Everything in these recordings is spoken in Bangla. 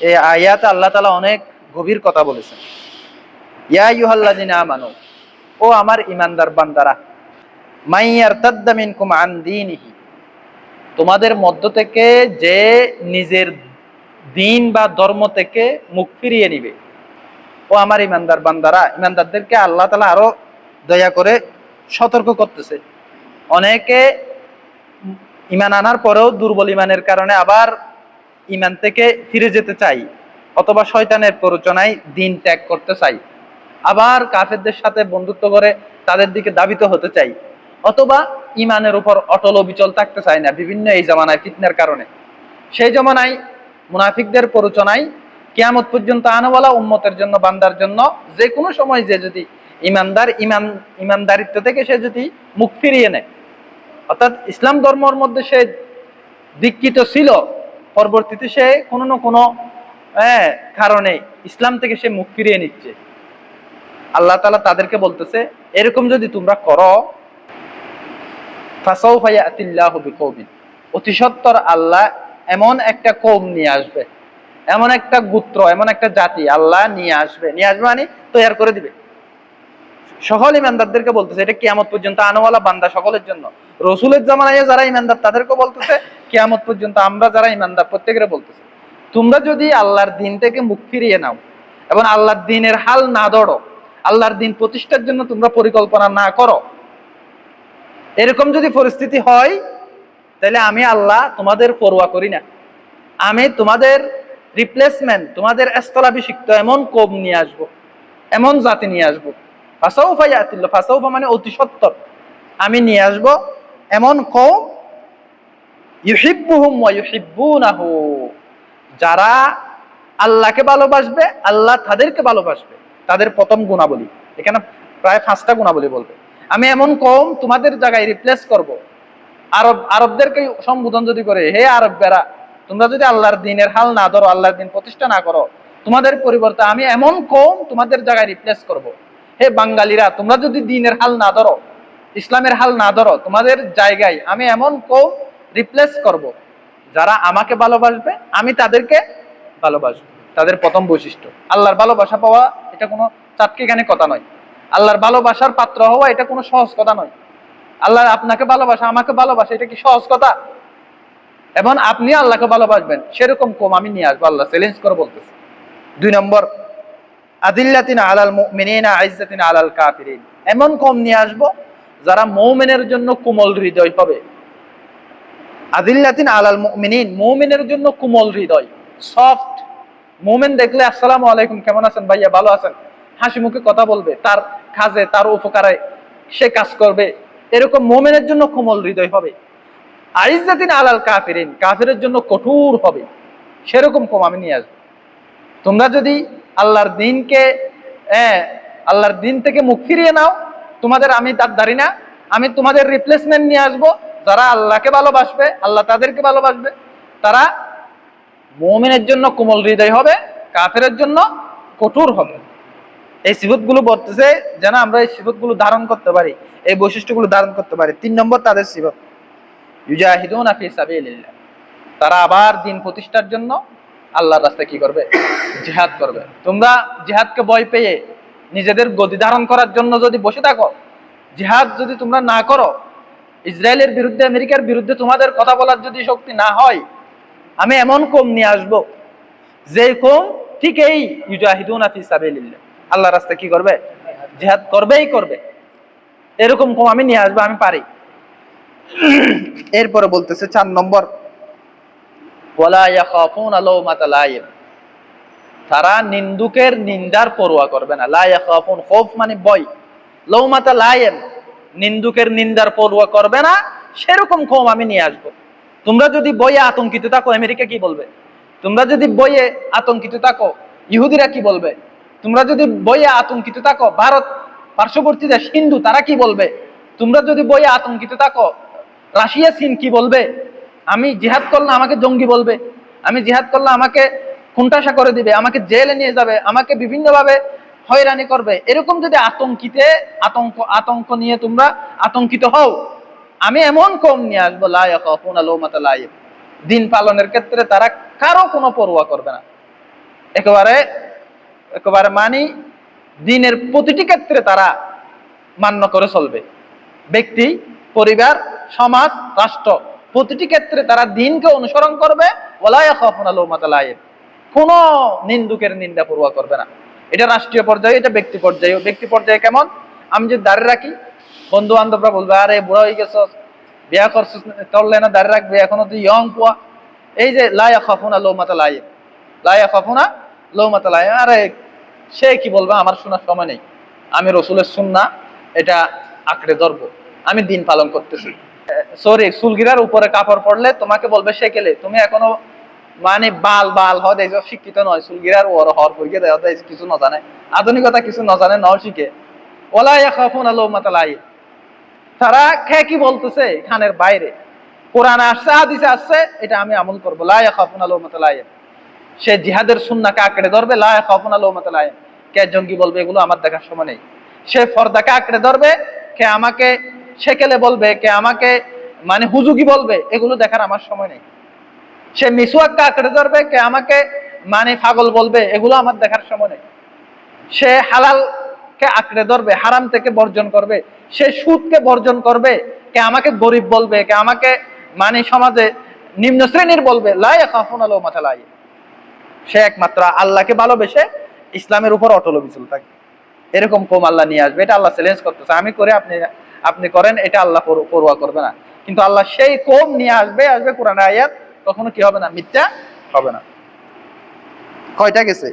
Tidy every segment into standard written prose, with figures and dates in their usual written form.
এই আয়াতে আল্লাহ তাআলা অনেক গভীর কথা বলেছেন। ইয়া আইয়ুহাল্লাযিনা আমানু, ও আমার ঈমানদার বান্দারা, মাইয়ারতাদ্দা মিনকুম আন দীনিহি, তোমাদের মধ্য থেকে যে নিজের দিন বা ধর্ম থেকে মুখ ফিরিয়ে নিবে। ও আমার ঈমানদার বান্দারা, ঈমানদারদেরকে আল্লাহ তাআলা আরো দয়া করে সতর্ক করতেছে। অনেকে ঈমান আনার পরেও দুর্বল ঈমানের কারণে আবার ঈমান থেকে ফিরে যেতে চাই, অথবা শয়তানের প্ররোচনায় দিন ত্যাগ করতে চাই, আবার কাফেরদের সাথে বন্ধুত্ব করে তাদের দিকে ধাবিত হতে চাই, অথবা ঈমানের উপর অটল অবিচল থাকতে চাই না বিভিন্ন এই জামানায় ফিতনার কারণে। সেই জামানায় মুনাফিকদের প্ররোচনায় কিয়ামত পর্যন্ত আনাওয়ালা উম্মতের জন্য, বান্দার জন্য যে কোনো সময় যে যদি ইমানদারিত্ব থেকে সে যদি মুখ ফিরিয়ে নেয়, অর্থাৎ ইসলাম ধর্মের মধ্যে সে দীক্ষিত ছিল, পরবর্তীতে সে কোনো না কোনো কারণে ইসলাম থেকে সে মুখ ফিরিয়ে নিচ্ছে, আল্লাহ তাআলা তাদেরকে বলতেছে, এরকম যদি তোমরা করো, ফাসাউফা ইয়াতিল্লাহু বিকওমিন, অতি সত্বর আল্লাহ এমন একটা কওম নিয়ে আসবে, এমন একটা গোত্র, এমন একটা জাতি আল্লাহ নিয়ে আসবে মানে তৈরি করে দিবে। সকল ইমানদারদেরকে বলতেছে, এটা কিয়ামত পর্যন্ত আনাওয়ালা বান্দা সকলের জন্য। রসুলের জামানায় যারা ইমানদার তাদেরকে বলতেছে, কিয়ামত পর্যন্ত আমরা যারা ইমানদার প্রত্যেকের বলতেছে, তোমরা যদি আল্লাহর দিন থেকে মুখ ফিরিয়ে নাও এবং আল্লাহর দিনের হাল না ধরো, আল্লাহর দিন প্রতিষ্ঠার জন্য তোমরা পরিকল্পনা না করো, এরকম যদি পরিস্থিতি হয়, তাহলে আমি আল্লাহ তোমাদের পরোয়া করি না, আমি তোমাদের রিপ্লেসমেন্ট, তোমাদের স্থলাভিষিক্ত এমন কওম নিয়ে আসবো, এমন জাতি নিয়ে আসবো। ফাসাউফা ইয়াতিল্লাহ, ফাসাউফা মানে অতি সত্বর আমি নিয়ে আসবো এমন কওম, ইউহিব্বুহুম ওয়া ইউহিব্বুনাহু, যারা আল্লাহকে ভালোবাসবে, আল্লাহ তাদেরকে ভালোবাসবে। তাদের প্রথম গুণাবলী, এখানে প্রায় 5টা গুণাবলী বলবে। আমি এমন কওম তোমাদের জায়গায় রিপ্লেস করব। আরবদেরকে সম্বোধন যদি করে, হে আরবেরা, তোমরা যদি আল্লাহর দিনের হাল না ধরো, আল্লাহর দিন প্রতিষ্ঠা না করো, তোমাদের পরিবর্তে আমি এমন কওম তোমাদের জায়গায় রিপ্লেস করব। হে বাঙালিরা, তোমরা যদি দিনের হাল না ধরো, ইসলামের হাল না ধরো, তোমাদের জায়গায় আমি এমন কওম রিপ্লেস করব, যারা আমাকে ভালোবাসবে, আমি তাদেরকে ভালোবাসবো। তাদের প্রথম বৈশিষ্ট্য আল্লাহর ভালোবাসা পাওয়া, এটা কোনো চাটকিখানি কথা নয়। আল্লাহর ভালোবাসার পাত্র হওয়া, এটা কোনো সহজ কথা নয়। আল্লাহ আপনাকে ভালোবাসা, আমাকে ভালোবাসা, এটা কি সহজ কথা? এবং আপনি আল্লাহকে ভালোবাসবেন, সেরকম কওম আমি নিয়ে আসবো, আল্লাহ চ্যালেঞ্জ করে বলতেছে। 2 নম্বর, আদিল্লাতিন আলাল মুমিনিনা আইজ্জাতিন আলাল কাফিরিন, এমন কওম নিয়ে আসবো যারা মুমিনের জন্য কোমল হৃদয় হবে। আদিল্লাতিন আলাল মুমিনিন, মুমিনের জন্য কোমল হৃদয়, সফট। মুমিন দেখলে আসসালামু আলাইকুম, কেমন আছেন ভাইয়া, ভালো আছেন, হাসি মুখে কথা বলবে, তার কাজে তার উপকারে সে কাজ করবে, এরকম মুমিনের জন্য কোমল হৃদয় হবে। আইজ্জাতিন আলাল কাফিরিন, কাফিরের জন্য কঠোর হবে, সেরকম কওম আমি নিয়ে আসবো। তোমরা যদি আল্লাহর দিনকে আল্লাহর দিন থেকে মুখ ফিরিয়ে নাও, তোমাদের আমি তার দাঁড়ি না, আমি তোমাদের রিপ্লেসমেন্ট নিয়ে আসবো, যারা আল্লাহকে ভালোবাসবে, আল্লাহ তাদেরকে ভালোবাসবে, তারা মুমিনের জন্য কোমল হৃদয় হবে, কাফেরের জন্য কঠোর হবে। এই সিফতগুলো বলতেছে যেন আমরা এই সিফতগুলো ধারণ করতে পারি, এই বৈশিষ্ট্যগুলো ধারণ করতে পারি। 3 নম্বর তাদের সিফত, ইউজাহিদুনা ফি সাবিলিল্লাহ, তারা আবার দিন প্রতিষ্ঠার জন্য আল্লাহর রাস্তায় কি করবে? জিহাদ করবে। তোমরা জিহাদকে ভয় পেয়ে নিজেদের গদি ধারণ করার জন্য যদি বসে থাকো, জিহাদ যদি তোমরা না করো, ইসরায়েলের বিরুদ্ধে, আমেরিকার বিরুদ্ধে তোমাদের কথা বলার যদি শক্তি না হয়, আমি এমন কওম নিয়ে আসবো যে কওম ঠিক এই ইউজাহিদুনা ফি সাবিলিল্লাহ, আল্লাহর রাস্তায় কি করবে? জিহাদ করবেই করবে। এরকম কওম আমি নিয়ে আসবো, আমি পারি। এরপরে বলতেছে 4 নম্বর, ওয়ালা ইয়াখাফুনা লাওমাতা লাইম, তারা নিন্দুকের নিন্দার পরোয়া করবে না। লা ইয়াখাফুন, খৌফ মানে ভয়, লাওমাতা লাইম নিন্দুকের নিন্দার পরোয়া করবে না, সেরকম কওম আমি নিয়ে আসবো। তোমরা যদি বইয়ে আতঙ্কিত থাকো, আমেরিকা কি বলবে? তোমরা যদি বইয়ে আতঙ্কিত থাকো, ইহুদিরা কি বলবে? তোমরা যদি বইয়ে আতঙ্কিত থাকো, ভারত পার্শ্ববর্তী দেশ হিন্দু, তারা কি বলবে? তোমরা যদি বইয়ে আতঙ্কিত থাকো, রাশিয়া চীন কি বলবে? আমি জিহাদ করলে আমাকে জঙ্গি বলবে, আমি জিহাদ করলে আমাকে খুনটাসা করে দিবে, আমাকে জেলে নিয়ে যাবে, আমাকে বিভিন্নভাবে হয়রানি করবে। এরকম যদি আতঙ্ক নিয়ে তোমরা আতঙ্কিত হও, আমি এমন কওম নিয়ে আসবো, লা ইয়াখাফুনা লাওমাতা লাইম, দিন পালনের ক্ষেত্রে তারা কারো কোনো পরোয়া করবে না। একেবারে একেবারে মানি দিনের প্রতিটি ক্ষেত্রে তারা মান্য করে চলবে। ব্যক্তি, পরিবার, সমাজ, রাষ্ট্র প্রতিটি ক্ষেত্রে তারা দিনকে অনুসরণ করবে। ওয়ালা ইয়াখাফুনা লাওমাতা লাইম, কোনো নিন্দুকের নিন্দা পরোয়া করবে না। এটা রাষ্ট্রীয় পর্যায়ে, এটা ব্যক্তি পর্যায়ে। ব্যক্তি পর্যায়ে কেমন? আমি যদি দাঁড়িয়ে রাখি, বন্ধু বান্ধবরা বলবে আরে বুড়া হয়ে গেছ, বিয়া করছিস, করলে না দাঁড়িয়ে রাখবে, এখনো তুই ইয়ং পোয়া। এই যে লা ইয়াখাফুনা লাওমাতা লাইম, লা ইয়াখাফুনা লাওমাতা লাইম, আরে সে কি বলবে, আমার শোনার সময় নেই। আমি রসুলের সুন্নাহ এটা আঁকড়ে ধরবো, আমি দিন পালন করতেছি। সরি, চুলগিরার উপরে কাপড় পড়লে তোমাকে বলবে সেকেলে, তুমি এখনো মানে বাল বাল হদ এইসব শিক্ষিত নয়, চুলগিরার ওর হর পরিকে দেওয়া কিছু ন জানে, আধুনিকতা কিছু ন জানে, ন শিখে। ওলা ইয়াখাফুনা লাওমাতা লাইম, তারা কি বলতেছে খানের বাইরে, কোরআনে আসছে, হাদিসে আসছে, এটা আমি আমল করবো। লা ইয়াখাফুনা লাওমাতা লাইম, সে জিহাদের সুন্নাহকে আঁকড়ে ধরবে। লা ইয়াখাফুনা লাওমাতা লাইম, কে জঙ্গি বলবে এগুলো আমার দেখার সময় নেই। সে ফর্দাকে আঁকড়ে ধরবে, কে আমাকে সেকেলে বলবে, কে আমাকে মানে হুজুগি বলবে, এগুলো দেখার আমার সময় নেই। সে মিসওয়াককে আঁকড়ে ধরবে, কে আমাকে মানে পাগল বলবে, এগুলো আমার দেখার সময় নেই। সে হালালকে আঁকড়ে ধরবে, হারাম থেকে বর্জন করবে। সে সুদকে বর্জন করবে, কে আমাকে গরিব বলবে, কে আমাকে মানে সমাজে নিম্ন শ্রেণীর বলবে। লা ইয়াখাফুনা লাওমাতা লাইম, সে একমাত্র আল্লাহকে ভালোবেসে ইসলামের উপর অটল অবিচল থাকে। এরকম কম আল্লাহ নিয়ে আসবে। এটা আল্লাহ চ্যালেঞ্জ করতেছে, আমি করে আপনি করেন, এটা আল্লাহ পরোয়া করবে না। কিন্তু আল্লাহ সেই কম নিয়ে আসবে, কোরআনের আয়াত, কখনো কি হবে না, মিথ্যা হবে না। কয়টা গেছে?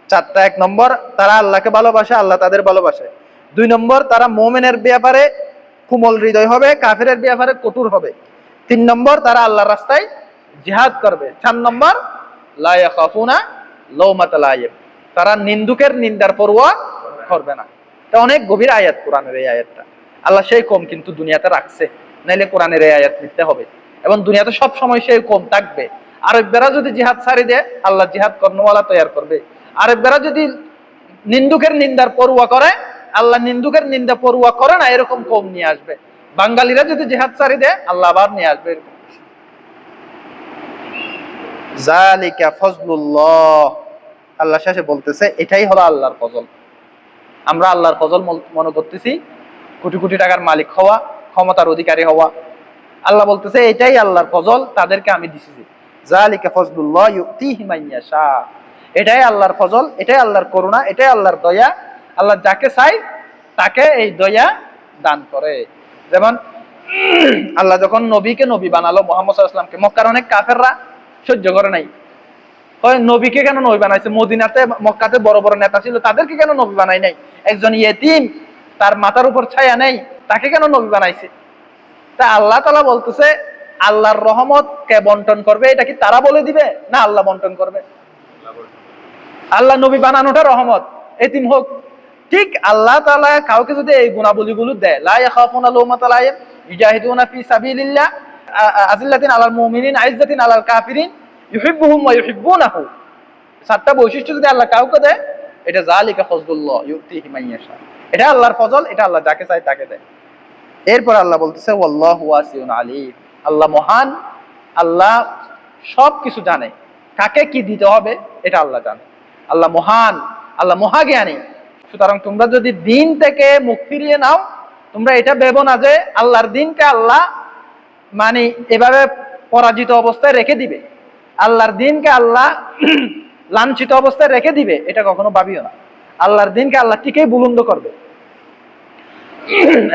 চারটা। এক নম্বর, তারা আল্লাহকে ভালোবাসে, আল্লাহ তাদের ভালোবাসে। দুই নম্বর, তারা মুমিনের ব্যাপারে কোমল হৃদয় হবে, কাফেরের ব্যাপারে কঠোর হবে। তিন নম্বর, তারা আল্লাহর রাস্তায় জিহাদ করবে। চার নম্বর, লা ইয়াখাফুনা লাওমাতা লাইম, তারা নিন্দুকের নিন্দার পরোয়া করবে না। এটা অনেক গভীর আয়াত কোরআনের এই আয়াতটা। আল্লাহ সেই কম কিন্তু দুনিয়াতে রাখছে, নাইলে কোরআনের এই আয়াত মিথ্যা হবে। এবং দুনিয়াতে সব সময় সেই কম থাকবে। আরবরা যদি জিহাদ ছাড়ি দেয়, আল্লাহ জিহাদ কর্মওয়ালা তৈরি করবে। আরবরা যদি নিন্দুকের নিন্দার পরোয়া করে, আল্লাহ নিন্দুকের নিন্দা পরোয়া করে না, এরকম কম নিয়ে আসবে। বাঙালিরা যদি জিহাদ ছাড়ি দেয়, আল্লাহ আবার নিয়ে আসবে এরকম। যালিকা ফজলুল্লাহ, আল্লাহ শেষে বলতেছে এটাই হলো আল্লাহর ফজল। আমরা আল্লাহর ফজল মনে করতেছি কোটি কোটি টাকার মালিক হওয়া, ক্ষমতার অধিকারী হওয়া। আল্লাহ বলতেছে এটাই আল্লাহর ফজল, তাদেরকে আমি দিছি। যালিকা ফজলুল্লাহ ইউতিহি মান ইয়াশা, এটাই আল্লাহর ফজল, এটাই আল্লাহর করুণা, এটাই আল্লাহর দয়া। আল্লাহ যাকে চাই তাকে এই দয়া দান করে। যেমন আল্লাহ যখন নবীকে নবী বানালো, মুহাম্মদ সাল্লাল্লাহু আলাইহি ওয়াসাল্লামকে, মক্কার অনেক কাফেররা সহ্য করে নাই। নবীকে কেন নবী বানাইছে? মদিনাতে মক্কাতে বড় বড় নেতা ছিল, তাদেরকে কেন নবী বানাই নাই? একজন ইয়েতিম, তার মাথার উপর ছায়া নেই, তাকে কেন নবী বানাইছে? তা আল্লাহ তাআলা বলতেছে আল্লাহর রহমত কে বন্টন করবে, এটা কি তারা বলে দিবে না আল্লাহ বন্টন করবে? আল্লাহ নবী বানানোটা রহমত, এতিম হোক। ঠিক আল্লাহ তাআলা কাউকে যদি এই গুণাবলীগুলো দেয়, লা ইয়াখাফুনা লাওমাতা লাইম, ইউজাহিদুনা ফি সাবিলিল্লাহ, আযিল্লাতিন আলাল মুমিনিন আইজ্জাতিন আলাল কাফিরিন, ইউহিব্বুহুম ওয়া ইউহিব্বুনাহু, সাতটা বৈশিষ্ট্য যদি আল্লাহ কাউকে দেয়, এটা যালিকা ফজলুল্লাহ ইউতিহি মান ইয়াশা, এটা আল্লাহর ফজল, এটা আল্লাহ যাকে চায় তাকে দেয়। এরপর আল্লাহ বলতেছে ওয়াল্লাহু ওয়াসিউন আলিম, আল্লাহ মহান, আল্লাহ সব কিছু জানে, কাকে কি দিতে হবে এটা আল্লাহ জানে। আল্লাহ মহান, আল্লাহ মহাজ্ঞানী। সুতরাং তোমরা যদি দিন থেকে মুখ ফিরিয়ে নাও, তোমরা এটা ভেবো না যে আল্লাহর দিনকে আল্লাহ মানে এভাবে পরাজিত অবস্থায় রেখে দিবে, আল্লাহর দিনকে আল্লাহ লাঞ্ছিত অবস্থায় রেখে দিবে, এটা কখনো ভাবিও না। আল্লাহর দিনকে আল্লাহ ঠিকই বুলন্দ করবে,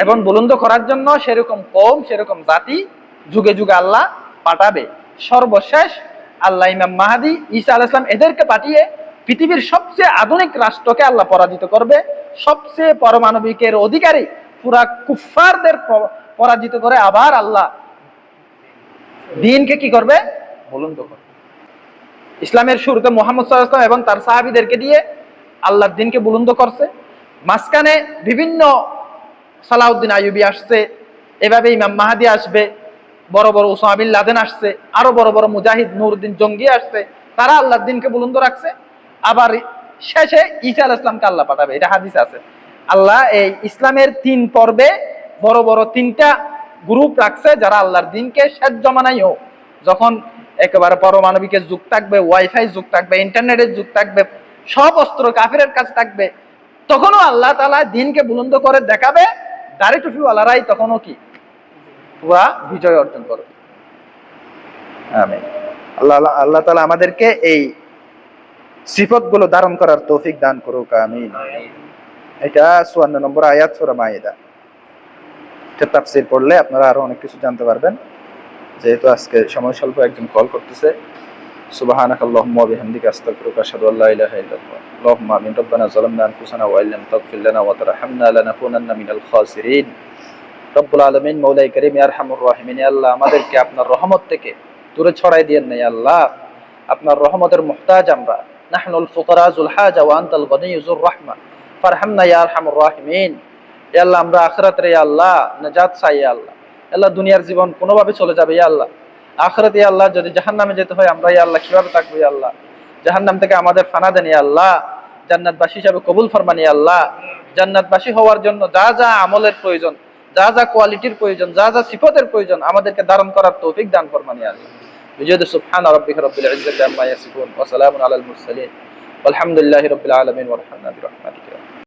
এবং বুলন্দ করার জন্য সেরকম কওম, সেরকম জাতি যুগে যুগে আল্লাহ পাঠাবে। সর্বশেষ আল্লাহ ইমাম মাহদী, ঈসা আলাইহিস সালাম, এদেরকে পাঠিয়ে পৃথিবীর সবচেয়ে আধুনিক রাষ্ট্রকে আল্লাহ পরাজিত করবে। সবচেয়ে পারমাণবিকের অধিকারী পুরা কুফফারদের পরাজিত করে আবার আল্লাহ দ্বীনকে কি করবে? বুলন্দ করবে। ইসলামের শুরুতে মুহাম্মদ সাল্লাল্লাহু আলাইহি ওয়াসাল্লাম এবং তার সাহাবীদেরকে দিয়ে আল্লাহর দ্বীনকে বুলন্দ করছে। মাঝখানে বিভিন্ন সালাউদ্দিন আইয়ুবী আসছে, এভাবে ইমাম মাহদী আসবে, বড় বড় ওসামা বিন লাদেন আসছে, আরো বড় বড় মুজাহিদ নুরউদ্দিন জঙ্গি আসছে, তারা আল্লাহর দ্বীনকে বুলন্দ রাখছে। আবার শেষে ঈসা আলাইহিস সালামকে আল্লাহ পাঠাবে, এটা হাদিস আছে। আল্লাহ এই ইসলামের 3 পর্বে বড় বড় 3টা গ্রুপ রাখছে, যারা আল্লাহর দ্বীনকে শেষ জমানায়ও যখন একেবারে পারমাণবিকের যুগ থাকবে, ওয়াইফাই যুগ থাকবে, ইন্টারনেটের যুগ থাকবে, সব অস্ত্র কাফিরের কাছে থাকবে, তখনও আল্লাহ তাআলা দিনকে বুলন্দ করে দেখাবে, দাড়ি টুপিওয়ালারাই তখনও কি পুরা বিজয় অর্জন করবে। আমিন। আল্লাহ তাআলা আমাদেরকে এই সিফাতগুলো ধারণ করার তৌফিক দান করুক, আমিন। এটা 54 নম্বর আয়াত সূরা মাইদা। এটা তাফসীর পড়লে আপনারা আরো অনেক কিছু জানতে পারবেন। যেহেতু আজকে সময় স্বল্প, একজন কল করতেছে। সুবহানাকাল্লাহুম্মা ওয়া বিহামদিকা আস্তাগফিরুকা ওয়া আশহাদু আল্লা ইলাহা ইল্লাল্লাহ। আল্লাহুম্মা আমিন। রব্বানা যালামনা আনফুসানা ওয়া ইল্লাম তাগফির লানা ওয়া তারহামনা লানাকুনান্না মিনাল খাসিরিন। রব্বুল আলামিন, মওলাই কারীম, ইয়া আরহামুর রাহিমিন, ইয়া আল্লাহ আমাদেরকে আপনার রহমত থেকে দূরে ছড়াই দিয়েন না। ইয়া আল্লাহ, আপনার রহমতের মুহতাজ আমরা। নাহনুল ফুকারাজুল হাজা ওয়া আনতাল গনিয়্যুর রাহমা ফারহামনা ইয়া আরহামুর রাহিমিন। ইয়া আল্লাহ, আমরা আখিরাতে ইয়া আল্লাহ নাজাত চাই। ইয়া আল্লাহ, আল্লাহ দুনিয়ার জীবন কোনোভাবে চলে যাবে। ইয়া আল্লাহ, আখিরাতে ইয়া আল্লাহ যদি জাহান্নামে যেতে হয়, আমরা ইয়া আল্লাহ কিভাবে থাকবো? ইয়া আল্লাহ, জাহান্নাম থেকে আমাদের ফানা দেন। ইয়া আল্লাহ, জান্নাতবাসী হিসেবে কবুল ফরমান। ইয়া আল্লাহ, জান্নাতবাসী হওয়ার জন্য যা যা আমলের প্রয়োজন, যা যা কোয়ালিটির প্রয়োজন, যা যা সিফাতের প্রয়োজন, আমাদেরকে ধারণ করার তৌফিক দান ফরমান। ইয়া আল্লাহ, বিজয় সুবহানা রাব্বিকা রাব্বিল ইজ্জাতি আম্মা ইয়াসিফুন ওয়া সালামুন আলাল মুরসালিন ওয়ালহামদুলিল্লাহি রাব্বিল আলামিন ওয়া রাহমাতুল্লাহি ওয়া বারাকাতুহু।